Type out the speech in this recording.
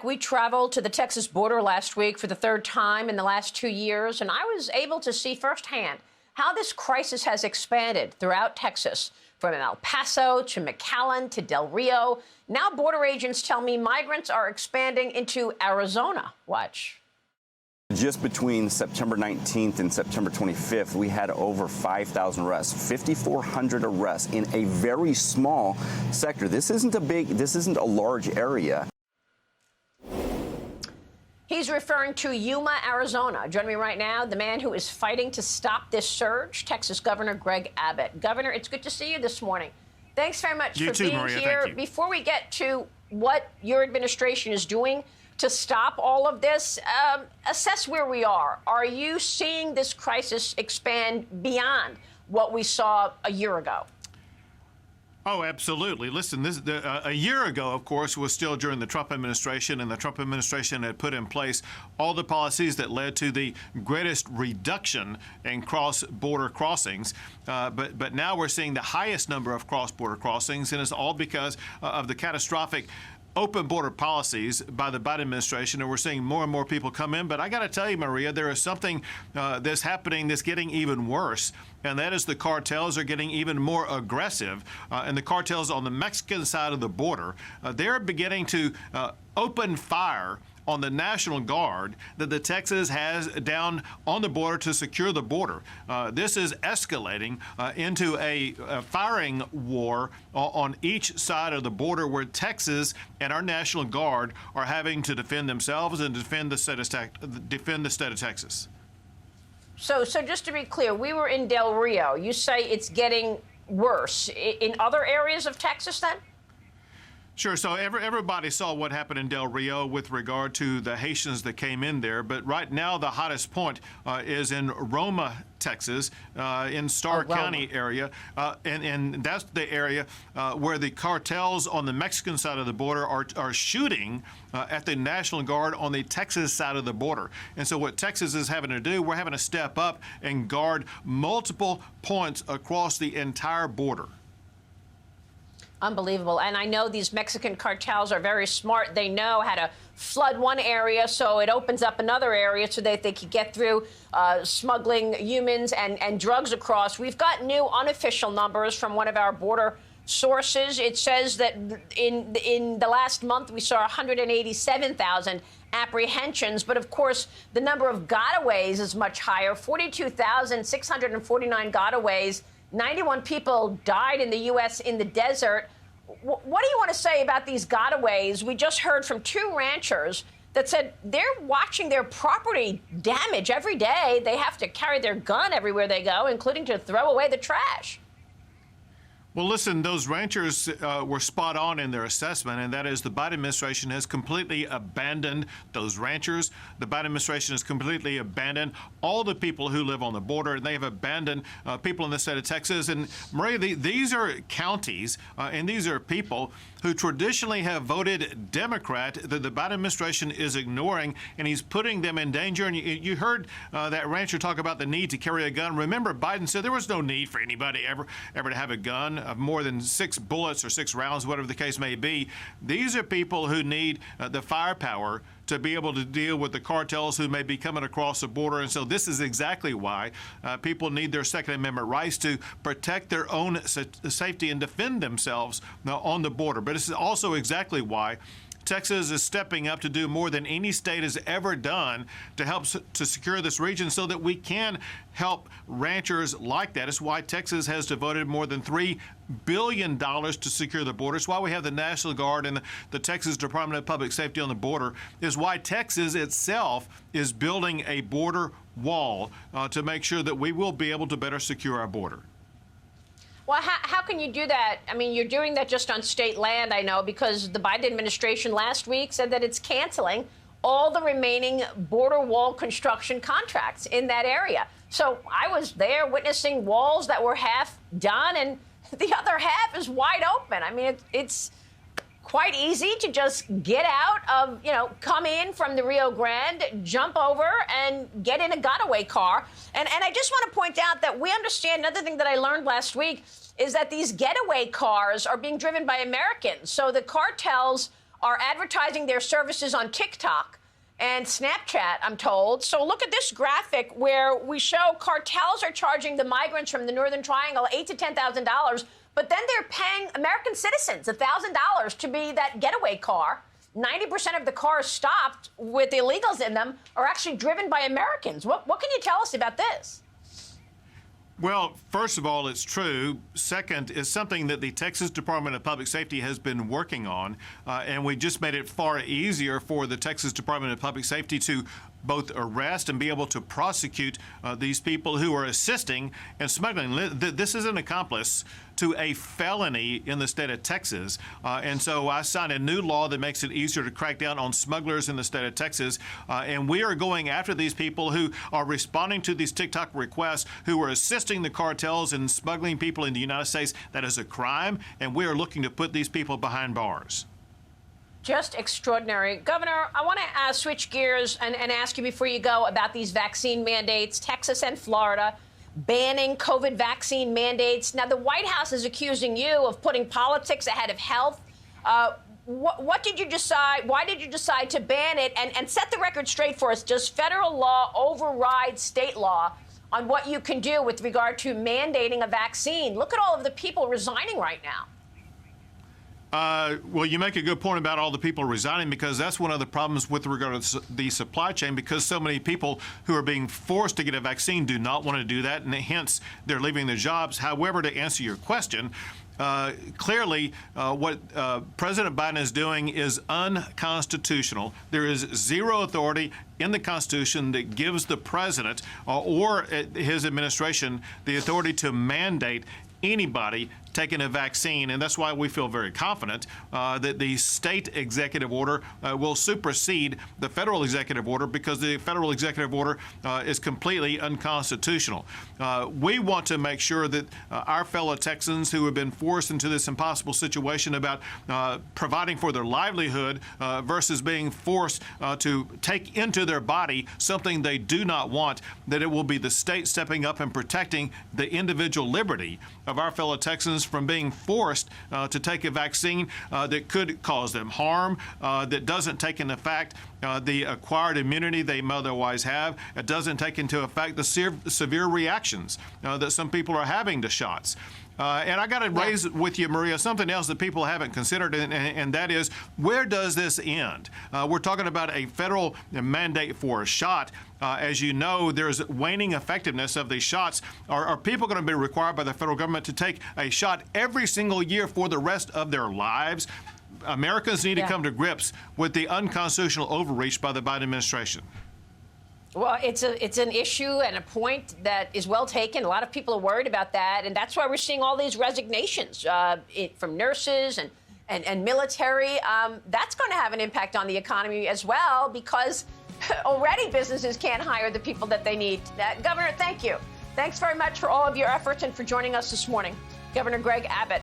We traveled to the Texas border last week for the third time in the last 2 years, and I was able to see firsthand how this crisis has expanded throughout Texas, from El Paso to McAllen to Del Rio. Now border agents tell me migrants are expanding into Arizona. Watch. Just between September 19th and September 25th, we had over 5,000 arrests, 5,400 arrests in a very small sector. This isn't a large area. He's referring to Yuma, Arizona. Joining me right now, the man who is fighting to stop this surge, Texas Governor Greg Abbott. Governor, it's good to see you this morning. Thanks very much for being here. Before we get to what your administration is doing to stop all of this, assess where we are. Are you seeing this crisis expand beyond what we saw a year ago? Oh, absolutely. Listen, a year ago, of course, was still during the Trump administration, and the Trump administration had put in place all the policies that led to the greatest reduction in cross-border crossings. But now we're seeing the highest number of cross-border crossings, and it's all because of the catastrophic open border policies by the Biden administration, and we're seeing more and more people come in. But I got to tell you, Maria, there is something that's happening that's getting even worse, and that is the cartels are getting even more aggressive. And the cartels on the Mexican side of the border, they're beginning to open fire on the National Guard that the Texas has down on the border to secure the border. This is escalating into a firing war on each side of the border, where Texas and our National Guard are having to defend themselves and defend the state of Texas. So just to be clear, we were in Del Rio. You say it's getting worse in other areas of Texas then? Sure. So everybody saw what happened in Del Rio with regard to the Haitians that came in there. But right now, the hottest point is in Roma, Texas, in Starr County area. And that's the area where the cartels on the Mexican side of the border are shooting at the National Guard on the Texas side of the border. And so what Texas is having to do, we're having to step up and guard multiple points across the entire border. Unbelievable. And I know these Mexican cartels are very smart. They know how to flood one area so it opens up another area so that they can get through smuggling humans and drugs across. We've got new unofficial numbers from one of our border sources. It says that in the last month we saw 187,000 apprehensions. But of course, the number of gotaways is much higher, 42,649 gotaways. 91 people died in the U.S. in the desert. What do you want to say about these gotaways? We just heard from two ranchers that said they're watching their property damage every day. They have to carry their gun everywhere they go, including to throw away the trash. Well, listen, those ranchers were spot on in their assessment, and that is the Biden administration has completely abandoned those ranchers. The Biden administration has completely abandoned all the people who live on the border, and they have abandoned people in the state of Texas. And Maria, these are counties and these are people who traditionally have voted Democrat that the Biden administration is ignoring, and he's putting them in danger. And you heard that rancher talk about the need to carry a gun. Remember, Biden said there was no need for anybody ever to have a gun of more than 6 bullets or 6 rounds, whatever the case may be. These are people who need the firepower to be able to deal with the cartels who may be coming across the border. And so this is exactly why people need their Second Amendment rights to protect their own safety and defend themselves on the border. But this is also exactly why Texas is stepping up to do more than any state has ever done to help to secure this region so that we can help ranchers like that. It's why Texas has devoted more than $3 billion to secure the border. It's why we have the National Guard and the Texas Department of Public Safety on the border. It's why Texas itself is building a border wall to make sure that we will be able to better secure our border. Well, how can you do that? I mean, you're doing that just on state land, I know, because the Biden administration last week said that it's canceling all the remaining border wall construction contracts in that area. So I was there witnessing walls that were half done and the other half is wide open. I mean, it's quite easy to just get out of, come in from the Rio Grande, jump over and get in a getaway car. And I just want to point out that we understand another thing that I learned last week is that these getaway cars are being driven by Americans. So the cartels are advertising their services on TikTok and Snapchat, I'm told. So look at this graphic where we show cartels are charging the migrants from the Northern Triangle $8,000 to $10,000, but then they're paying American citizens $1,000 to be that getaway car. 90% of the cars stopped with illegals in them are actually driven by Americans. What can you tell us about this? Well, first of all, it's true. Second, it's something that the Texas Department of Public Safety has been working on, and we just made it far easier for the Texas Department of Public Safety to both arrest and be able to prosecute these people who are assisting in smuggling. This is an accomplice to a felony in the state of Texas. And so I signed a new law that makes it easier to crack down on smugglers in the state of Texas. And we are going after these people who are responding to these TikTok requests, who are assisting the cartels in smuggling people in the United States. That is a crime, and we are looking to put these people behind bars. Just extraordinary. Governor, I want to switch gears and ask you before you go about these vaccine mandates, Texas and Florida, banning COVID vaccine mandates. Now, the White House is accusing you of putting politics ahead of health. What did you decide? Why did you decide to ban it? And set the record straight for us. Does federal law override state law on what you can do with regard to mandating a vaccine? Look at all of the people resigning right now. Well, you make a good point about all the people resigning, because that's one of the problems with regard to the supply chain, because so many people who are being forced to get a vaccine do not want to do that, and hence they're leaving their jobs. However, to answer your question, clearly what President Biden is doing is unconstitutional. There is zero authority in the Constitution that gives the president or his administration the authority to mandate anybody taking a vaccine, and that's why we feel very confident that the state executive order will supersede the federal executive order, because the federal executive order is completely unconstitutional. We want to make sure that our fellow Texans who have been forced into this impossible situation about providing for their livelihood versus being forced to take into their body something they do not want, that it will be the state stepping up and protecting the individual liberty of our fellow Texans from being forced to take a vaccine that could cause them harm, that doesn't take into fact the acquired immunity they may otherwise have. It doesn't take into effect the severe reactions that some people are having to shots. And I got to raise with you, Maria, something else that people haven't considered, and that is, where does this end? We're talking about a federal mandate for a shot. As you know, there's waning effectiveness of these shots. Are people going to be required by the federal government to take a shot every single year for the rest of their lives? Americans need to come to grips with the unconstitutional overreach by the Biden administration. Well, it's an issue and a point that is well taken. A lot of people are worried about that, and that's why we're seeing all these resignations from nurses and military. That's going to have an impact on the economy as well, because already businesses can't hire the people that they need. Governor, thank you. Thanks very much for all of your efforts and for joining us this morning. Governor Greg Abbott.